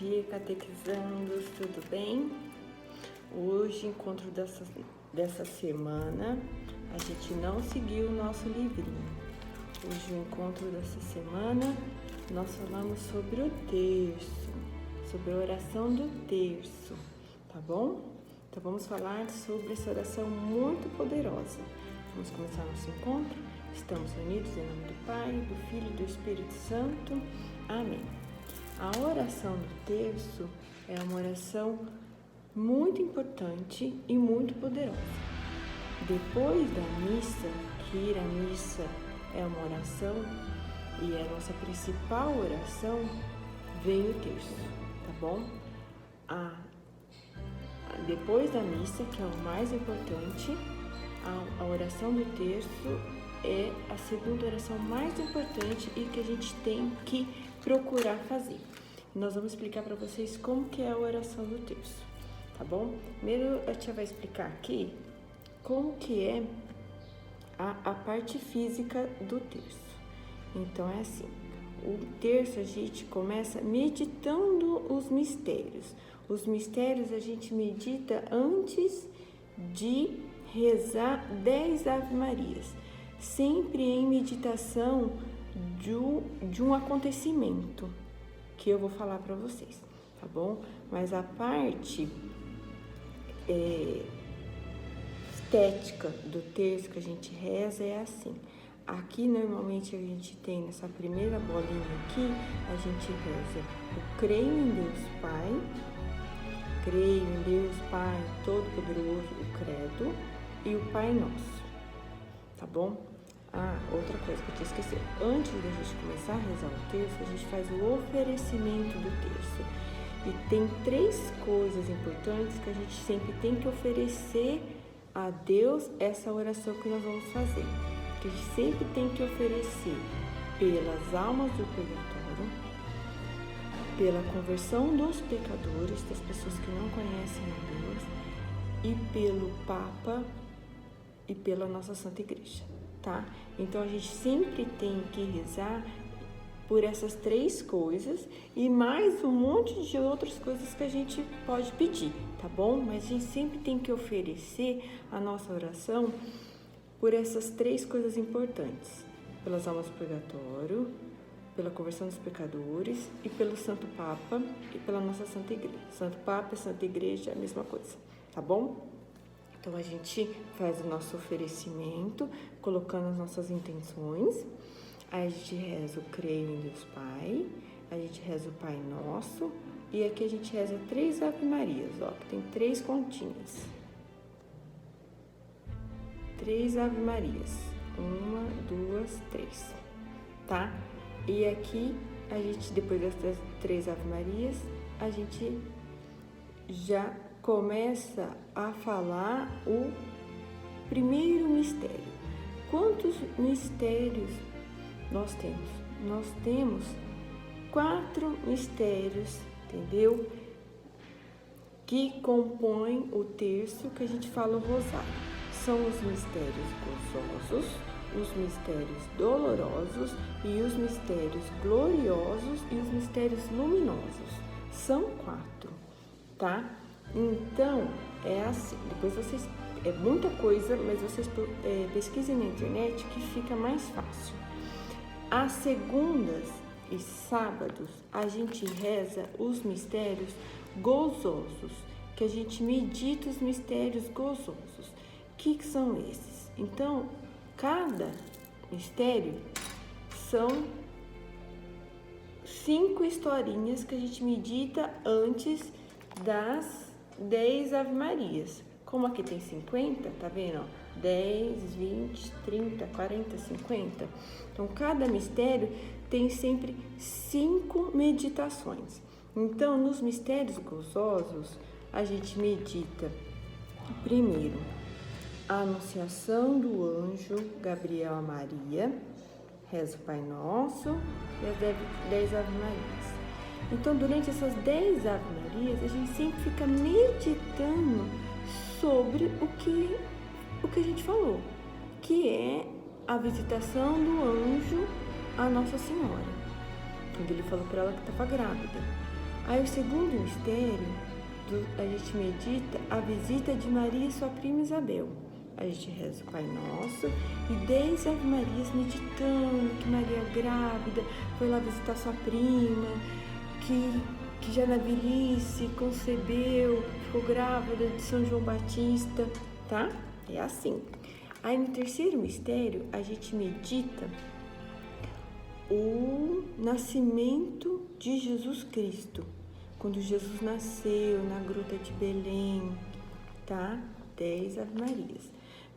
dia, catequizandos, tudo bem? Hoje, encontro dessa semana, a gente não seguiu o nosso livrinho. Hoje, o encontro dessa semana, nós falamos sobre o terço, sobre a oração do terço, tá bom? Então, vamos falar sobre essa oração muito poderosa. Vamos começar nosso encontro? Estamos unidos em nome do Pai, do Filho e do Espírito Santo. Amém. A oração do terço é uma oração muito importante e muito poderosa. Depois da missa, que ir à missa é uma oração e é a nossa principal oração, vem o terço, tá bom? Depois da missa, que é o mais importante, a oração do terço é a segunda oração mais importante e que a gente tem que procurar fazer. Nós vamos explicar para vocês como que é a oração do terço, tá bom? Primeiro a tia vai explicar aqui como que é a parte física do terço. Então é assim, o terço a gente começa meditando os mistérios. Os mistérios a gente medita antes de rezar 10 Ave-Marias, sempre em meditação de um acontecimento que eu vou falar para vocês, tá bom? Mas a parte estética do terço que a gente reza é assim. Aqui normalmente a gente tem nessa primeira bolinha aqui, a gente reza o creio em Deus Pai, creio em Deus Pai Todo-Poderoso, o credo, e o Pai Nosso, tá bom? Outra coisa que eu tinha esquecido, antes da gente começar a rezar o terço, a gente faz o oferecimento do terço. E tem 3 coisas importantes que a gente sempre tem que oferecer a Deus essa oração que nós vamos fazer. Que a gente sempre tem que oferecer pelas almas do purgatório, pela conversão dos pecadores, das pessoas que não conhecem a Deus, e pelo Papa e pela nossa Santa Igreja, tá? Então a gente sempre tem que rezar por essas 3 coisas e mais um monte de outras coisas que a gente pode pedir, tá bom? Mas a gente sempre tem que oferecer a nossa oração por essas 3 coisas importantes: pelas almas do purgatório, pela conversão dos pecadores e pelo Santo Papa e pela nossa Santa Igreja. Santo Papa e Santa Igreja é a mesma coisa, tá bom? Então, a gente faz o nosso oferecimento, colocando as nossas intenções. Aí a gente reza o creio em Deus Pai, a gente reza o Pai Nosso, e aqui a gente reza 3 Ave-Marias, ó, que tem 3 continhas. 3 Ave-Marias, 1, 2, 3, tá? E aqui, a gente, depois das 3 Ave-Marias, a gente já começa a falar o primeiro mistério. Quantos mistérios nós temos? Nós temos 4 mistérios, entendeu? Que compõem o terço que a gente fala o rosário. São os mistérios gozosos, os mistérios dolorosos e os mistérios gloriosos e os mistérios luminosos. São 4, tá? Então, é assim, depois vocês, é muita coisa, mas vocês pesquisem na internet que fica mais fácil. Às segundas e sábados, a gente reza os mistérios gozosos, que a gente medita os mistérios gozosos. O que são esses? Então, cada mistério são 5 historinhas que a gente medita antes das 10 Ave-Marias. Como aqui tem 50, tá vendo? 10, 20, 30, 40, 50. Então, cada mistério tem sempre 5 meditações. Então, nos mistérios gozosos, a gente medita primeiro a anunciação do anjo Gabriel a Maria, reza o Pai Nosso e as 10 Ave-Marias. Então, durante essas 10 Ave-Marias, a gente sempre fica meditando sobre o que a gente falou, que é a visitação do anjo a Nossa Senhora, quando ele falou para ela que estava grávida. Aí o segundo mistério, a gente medita a visita de Maria e sua prima Isabel. A gente reza o Pai Nosso e 10 Ave Marias meditando que Maria grávida foi lá visitar sua prima, que já na velhice concebeu, ficou grávida de São João Batista, tá? É assim. Aí no terceiro mistério a gente medita o nascimento de Jesus Cristo, quando Jesus nasceu na gruta de Belém, tá? 10 Ave Marias.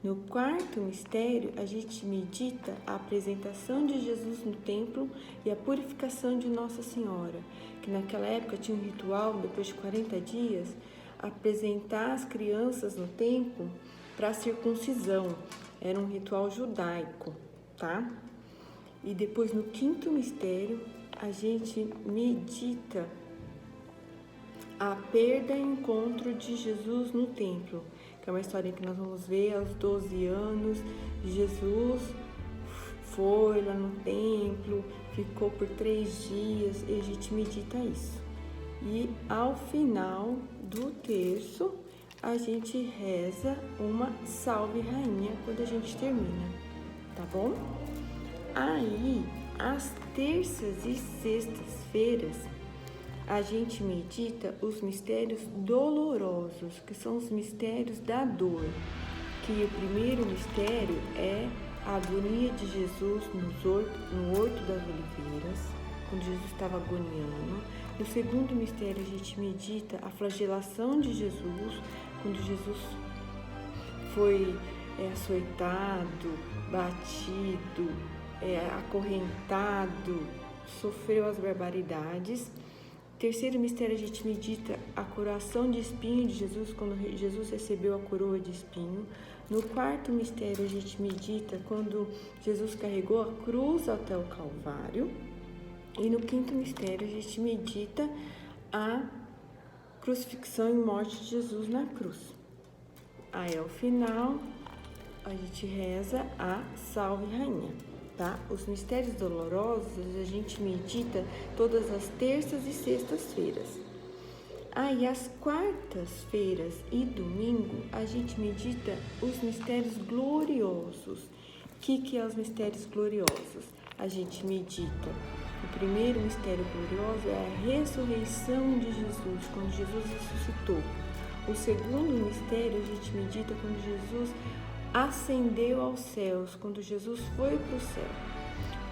No quarto mistério, a gente medita a apresentação de Jesus no templo e a purificação de Nossa Senhora, que naquela época tinha um ritual, depois de 40 dias, apresentar as crianças no templo para circuncisão. Era um ritual judaico, tá? E depois, no quinto mistério, a gente medita a perda e encontro de Jesus no templo, que é uma história que nós vamos ver aos 12 anos. Jesus foi lá no templo, ficou por 3 dias e a gente medita isso. E ao final do terço, a gente reza uma Salve Rainha quando a gente termina, tá bom? Aí, às terças e sextas-feiras, a gente medita os mistérios dolorosos, que são os mistérios da dor. Que o primeiro mistério é a agonia de Jesus no Horto das Oliveiras, quando Jesus estava agoniando. No segundo mistério, a gente medita a flagelação de Jesus, quando Jesus foi açoitado, batido, acorrentado, sofreu as barbaridades. Terceiro mistério, a gente medita a coroação de espinho de Jesus, quando Jesus recebeu a coroa de espinho. No quarto mistério, a gente medita quando Jesus carregou a cruz até o Calvário. E no quinto mistério, a gente medita a crucifixão e morte de Jesus na cruz. Aí, ao final, a gente reza a Salve Rainha. Tá? Os mistérios dolorosos a gente medita todas as terças e sextas-feiras. Aí, às quartas-feiras e domingo, a gente medita os mistérios gloriosos. O que é os mistérios gloriosos? A gente medita. O primeiro mistério glorioso é a ressurreição de Jesus, quando Jesus ressuscitou. O segundo mistério a gente medita quando Jesus ascendeu aos céus, quando Jesus foi para o céu.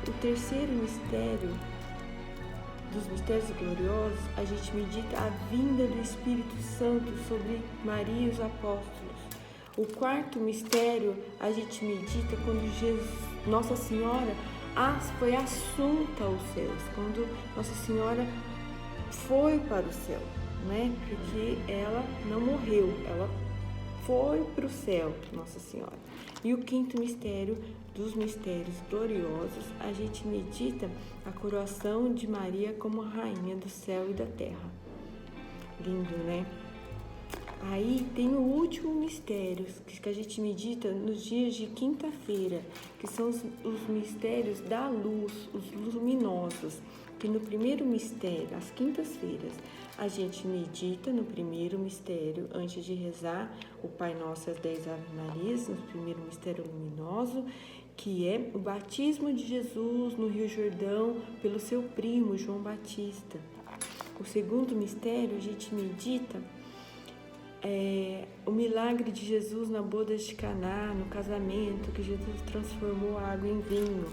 O terceiro mistério dos mistérios gloriosos, a gente medita a vinda do Espírito Santo sobre Maria e os apóstolos. O quarto mistério, a gente medita quando Nossa Senhora foi assunta aos céus, quando Nossa Senhora foi para o céu, né? Porque ela não morreu, ela foi para o céu, Nossa Senhora. E o quinto mistério dos mistérios gloriosos, a gente medita a coroação de Maria como rainha do céu e da terra. Lindo, né? Aí tem o último mistério que a gente medita nos dias de quinta-feira, que são os mistérios da luz, os luminosos. Que no primeiro mistério, às quintas-feiras, a gente medita no primeiro mistério, antes de rezar o Pai Nosso e as 10 Ave Marias, no primeiro mistério luminoso, que é o batismo de Jesus no Rio Jordão pelo seu primo, João Batista. O segundo mistério, a gente medita o milagre de Jesus na boda de Caná, no casamento, que Jesus transformou a água em vinho.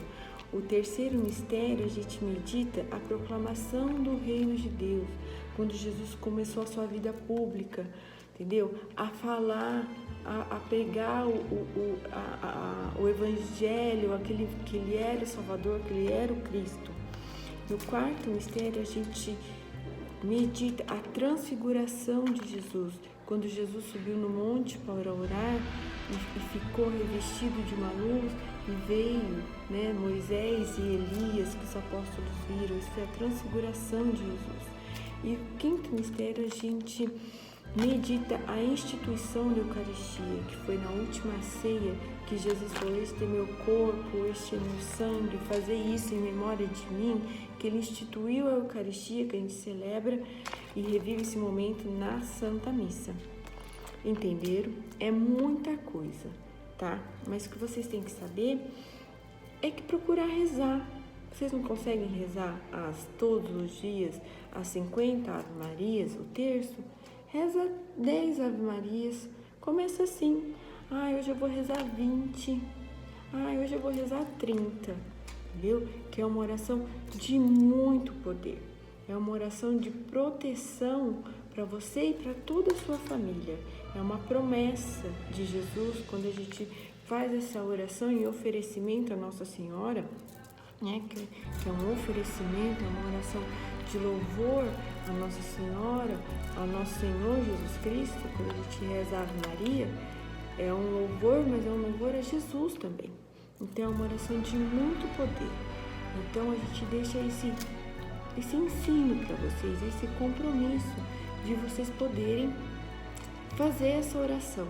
O terceiro mistério, a gente medita a proclamação do reino de Deus, quando Jesus começou a sua vida pública, entendeu? A falar, a pregar o evangelho, que ele era o Salvador, que ele era o Cristo. No quarto mistério, a gente medita a transfiguração de Jesus, quando Jesus subiu no monte para orar e ficou revestido de uma luz e veio, né, Moisés e Elias, que os apóstolos viram. Isso é a transfiguração de Jesus. E o quinto mistério, a gente medita a instituição da Eucaristia, que foi na última ceia que Jesus falou: este é meu corpo, este é meu sangue, fazer isso em memória de mim, que ele instituiu a Eucaristia, que a gente celebra e revive esse momento na Santa Missa. Entenderam? É muita coisa, tá? Mas o que vocês têm que saber é que procurar rezar. Vocês não conseguem rezar todos os dias as 50 Ave Marias, o terço? Reza 10 Ave Marias. Começa assim: hoje eu vou rezar 20. Hoje eu vou rezar 30. Entendeu? Que é uma oração de muito poder. É uma oração de proteção para você e para toda a sua família. É uma promessa de Jesus quando a gente faz essa oração em oferecimento a Nossa Senhora, né? Que é um oferecimento, é uma oração de louvor a Nossa Senhora, ao nosso Senhor Jesus Cristo. Quando a gente reza a Ave Maria, é um louvor, mas é um louvor a Jesus também. Então é uma oração de muito poder. Então a gente deixa esse ensino para vocês, esse compromisso de vocês poderem fazer essa oração,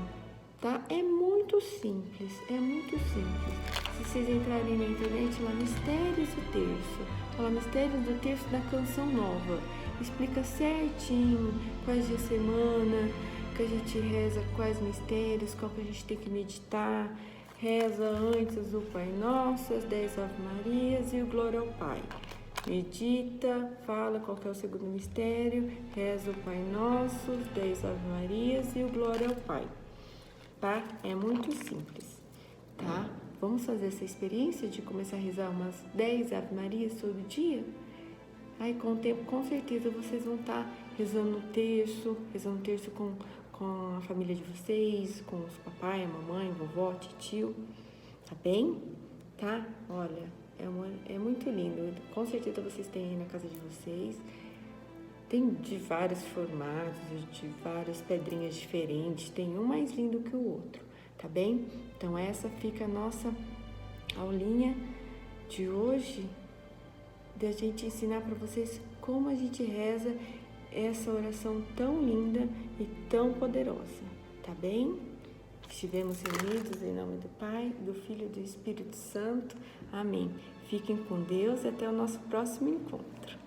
tá? É muito simples, é muito simples. Se vocês entrarem na internet lá, Mistérios do Terço, fala Mistérios do Terço da Canção Nova, explica certinho quais dias da semana que a gente reza, quais mistérios, qual que a gente tem que meditar. Reza antes o Pai Nosso, as 10 Ave Marias e o Glória ao Pai. Medita, fala qual que é o segundo mistério, reza o Pai Nosso, 10 Ave Marias e o Glória ao Pai, tá? É muito simples, tá? Vamos fazer essa experiência de começar a rezar umas 10 Ave Marias todo dia? Aí com o tempo, com certeza, vocês vão estar rezando o terço com a família de vocês, com os papai, a mamãe, vovó, tio, tá bem? Tá? Olha, é muito lindo. Com certeza vocês têm aí na casa de vocês. Tem de vários formatos, de várias pedrinhas diferentes. Tem um mais lindo que o outro, tá bem? Então essa fica a nossa aulinha de hoje, da gente ensinar para vocês como a gente reza essa oração tão linda e tão poderosa, tá bem? Estivemos reunidos em nome do Pai, do Filho e do Espírito Santo. Amém. Fiquem com Deus e até o nosso próximo encontro.